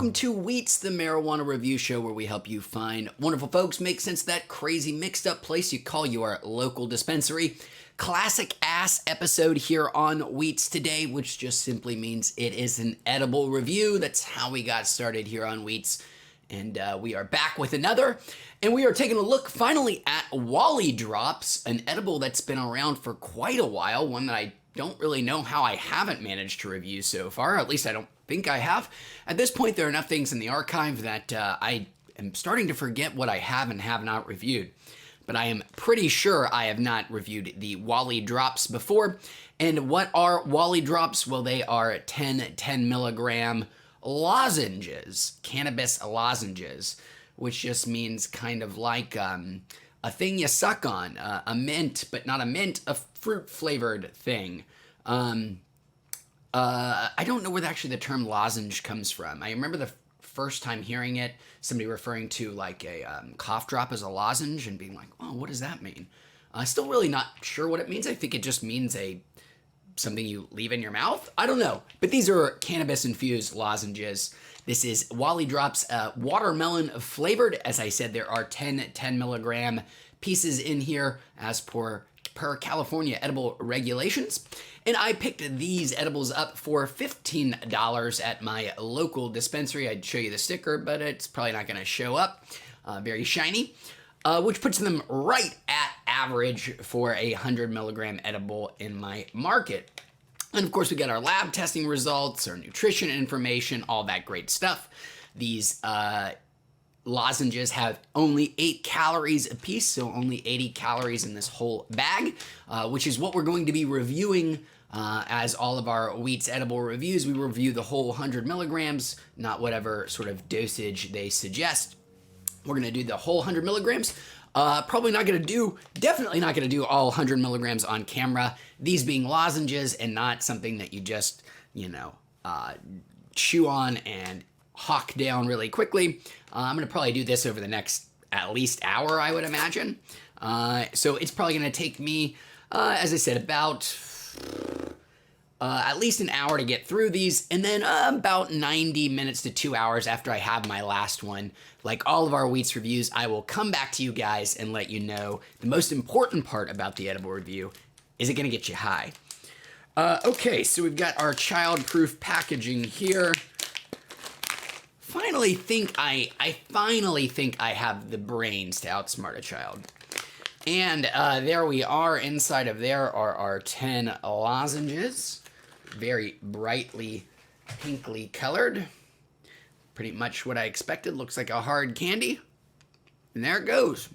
welcome to Weeats, the marijuana review show where we help you find wonderful folks make sense of that crazy mixed up place you call your local dispensary. Classic ass episode here on Weeats today, which just simply means it is an edible review. That's how we got started here on Weeats. And we are back with another, and we are taking a look finally at Wally Drops, an edible that's been around for quite a while, one that I don't really know how I haven't managed to review so far. At least I don't think I have. At this point, there are enough things in the archive that I am starting to forget what I have and have not reviewed. But I am pretty sure I have not reviewed the Wally Drops before. And what are Wally Drops? Well, they are 10 milligram lozenges, cannabis lozenges, which just means kind of like a thing you suck on, a mint, but not a mint, a fruit-flavored thing. I don't know where actually the term lozenge comes from. I remember the first time hearing it, somebody referring to like a cough drop as a lozenge and being like, oh, what does that mean? Still really not sure what it means. I think it just means something you leave in your mouth. I don't know. But these are cannabis-infused lozenges. This is Wally Drops watermelon flavored. As I said, there are 10 milligram pieces in here as per California edible regulations. And I picked these edibles up for $15 at my local dispensary. I'd show you the sticker, but it's probably not going to show up. Very shiny, which puts them right at average for a 100 milligram edible in my market. And of course, we got our lab testing results, our nutrition information, all that great stuff. These lozenges have only 8 calories a piece, so only 80 calories in this whole bag, which is what we're going to be reviewing as all of our Weeats edible reviews. We review the whole 100 milligrams, not whatever sort of dosage they suggest. We're going to do the whole 100 milligrams. Definitely not going to do all 100 milligrams on camera. These being lozenges and not something that you just, chew on and hawk down really quickly. I'm going to probably do this over the next at least hour, I would imagine. So it's probably going to take me, as I said, about at least an hour to get through these, and then about 90 minutes to 2 hours after I have my last one. Like all of our Weeats reviews, I will come back to you guys and let you know the most important part about the edible review. Is it going to get you high? Okay, so we've got our child-proof packaging here. I finally think I have the brains to outsmart a child. And there we are. Inside of there are our 10 lozenges. Very brightly pinkly colored. Pretty much what I expected. Looks like a hard candy. And there it goes.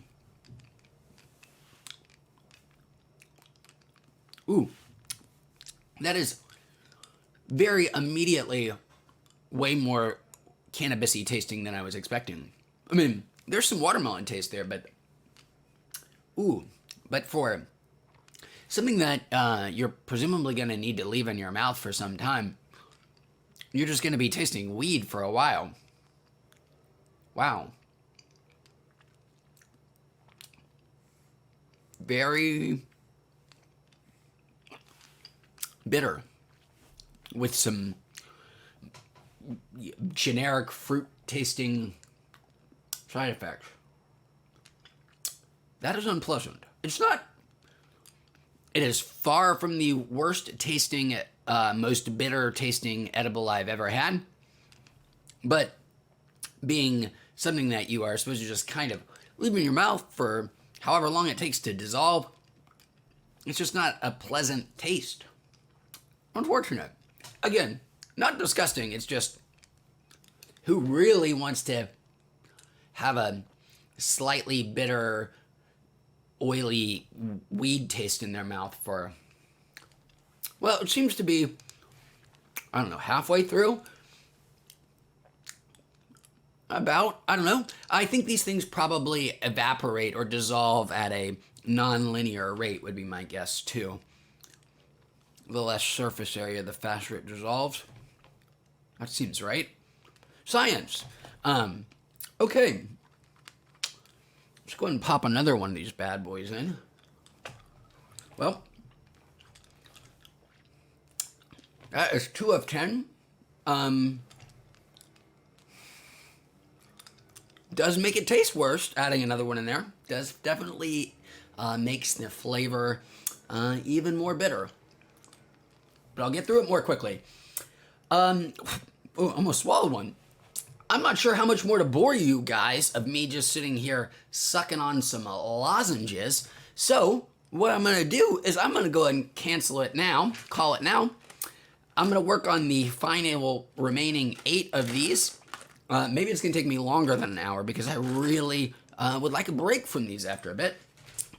Ooh. That is very immediately way more cannabis-y tasting than I was expecting. I mean, there's some watermelon taste there, but for something that you're presumably going to need to leave in your mouth for some time, you're just going to be tasting weed for a while. Wow. Very bitter with some generic fruit tasting side effects. That is unpleasant. It is far from the worst tasting, most bitter tasting edible I've ever had. But being something that you are supposed to just kind of leave in your mouth for however long it takes to dissolve, it's just not a pleasant taste. Unfortunate. Again, not disgusting, it's just who really wants to have a slightly bitter, oily weed taste in their mouth for, well, it seems to be, I don't know, halfway through? About, I don't know. I think these things probably evaporate or dissolve at a non-linear rate would be my guess, too. The less surface area, the faster it dissolves. That seems right. Science. Okay. Let's go ahead and pop another one of these bad boys in. Well, that is 2 of 10. Does make it taste worse, adding another one in there. Does definitely makes the flavor even more bitter. But I'll get through it more quickly. Almost swallowed one. I'm not sure how much more to bore you guys of me just sitting here sucking on some lozenges. So what I'm going to do is I'm going to go ahead and cancel it now, call it now. I'm going to work on the final remaining 8 of these. Maybe it's going to take me longer than an hour because I really would like a break from these after a bit.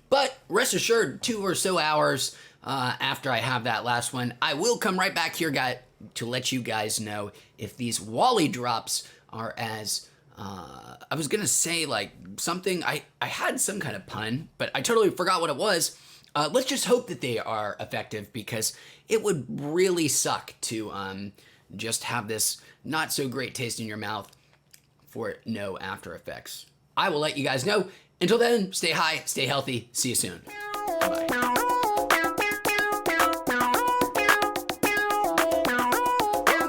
But rest assured, 2 or so hours after I have that last one, I will come right back here, guys, to let you guys know if these Wally Drops are as, I was going to say like something, I had some kind of pun, but I totally forgot what it was. Let's just hope that they are effective because it would really suck to just have this not so great taste in your mouth for no after effects. I will let you guys know. Until then, stay high, stay healthy. See you soon. Bye. Welcome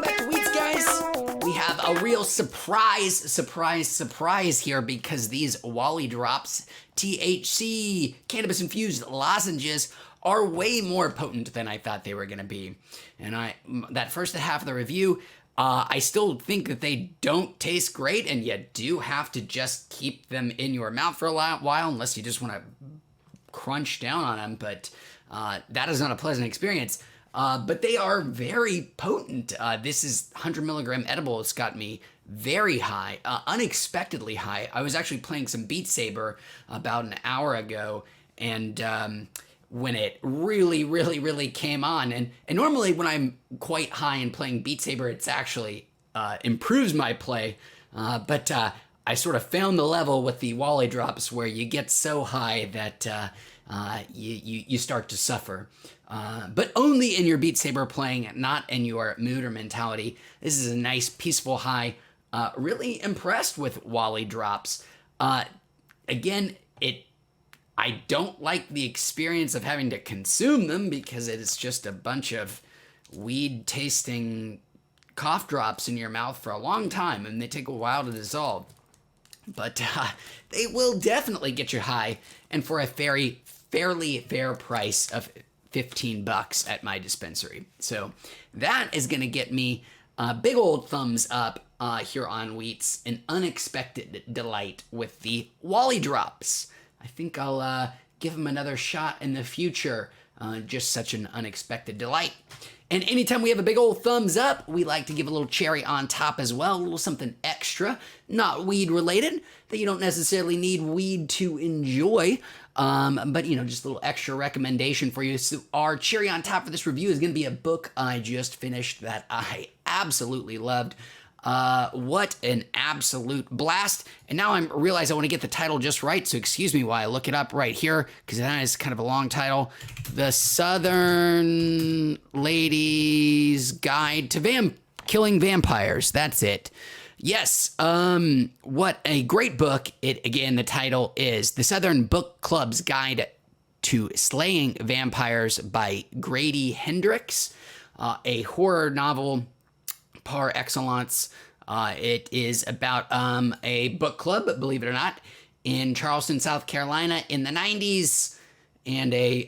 back to Weeats, guys. We have a real surprise here because these Wally Drops THC cannabis-infused lozenges are way more potent than I thought they were going to be. And that first half of the review, I still think that they don't taste great, and you do have to just keep them in your mouth for a while unless you just want to crunch down on them, but that is not a pleasant experience. But they are very potent. This is 100 milligram edible. It's got me very high, unexpectedly high. I was actually playing some Beat Saber about an hour ago, and when it really came on, and normally when I'm quite high and playing Beat Saber, it's actually improves my play, but I sort of found the level with the Wally Drops where you get so high that you start to suffer. But only in your Beat Saber playing, not in your mood or mentality. This is a nice, peaceful high. Really impressed with Wally Drops. Again, I don't like the experience of having to consume them because it is just a bunch of weed-tasting cough drops in your mouth for a long time, and they take a while to dissolve. But they will definitely get you high, and for a fairly fair price of $15 at my dispensary. So that is going to get me a big old thumbs up here on Weeats, an unexpected delight with the Wally Drops. I think I'll give them another shot in the future. Just such an unexpected delight. And anytime we have a big old thumbs up, we like to give a little cherry on top as well, a little something extra, not weed related, that you don't necessarily need weed to enjoy, but just a little extra recommendation for you. So our cherry on top for this review is going to be a book I just finished that I absolutely loved. What an absolute blast. And now I realize I want to get the title just right, so excuse me while I look it up right here, because that is kind of a long title. The Southern Lady's Guide to Killing Vampires. That's it. Yes, what a great book. Again, the title is The Southern Book Club's Guide to Slaying Vampires by Grady Hendrix, a horror novel par excellence. It is about a book club, believe it or not, in Charleston, South Carolina in the 90s, and a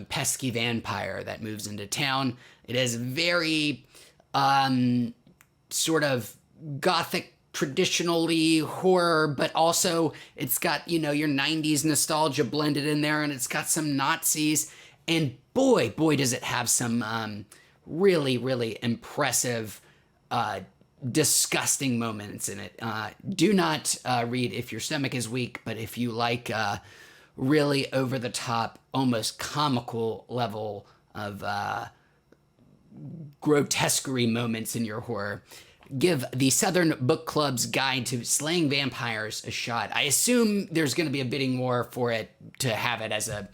pesky vampire that moves into town. It is very sort of gothic, traditionally horror, but also it's got, your 90s nostalgia blended in there, and it's got some Nazis, and boy, does it have some really impressive disgusting moments in it. Do not read if your stomach is weak, but if you like really over the top, almost comical level of grotesquerie moments in your horror, give the Southern Book Club's Guide to Slaying Vampires a shot. I assume there's going to be a bidding war for it to have it as a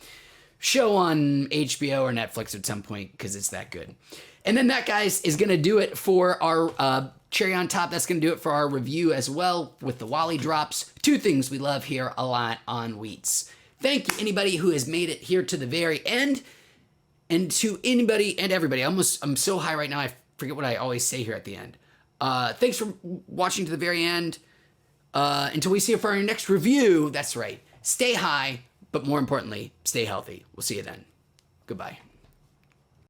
show on HBO or Netflix at some point because it's that good. And then that, guys, is going to do it for our cherry on top. That's going to do it for our review as well with the Wally Drops. 2 things we love here a lot on Weeats. Thank you, anybody who has made it here to the very end. And to anybody and everybody, I'm so high right now, I forget what I always say here at the end. Thanks for watching to the very end. Until we see you for our next review, that's right. Stay high, but more importantly, stay healthy. We'll see you then. Goodbye.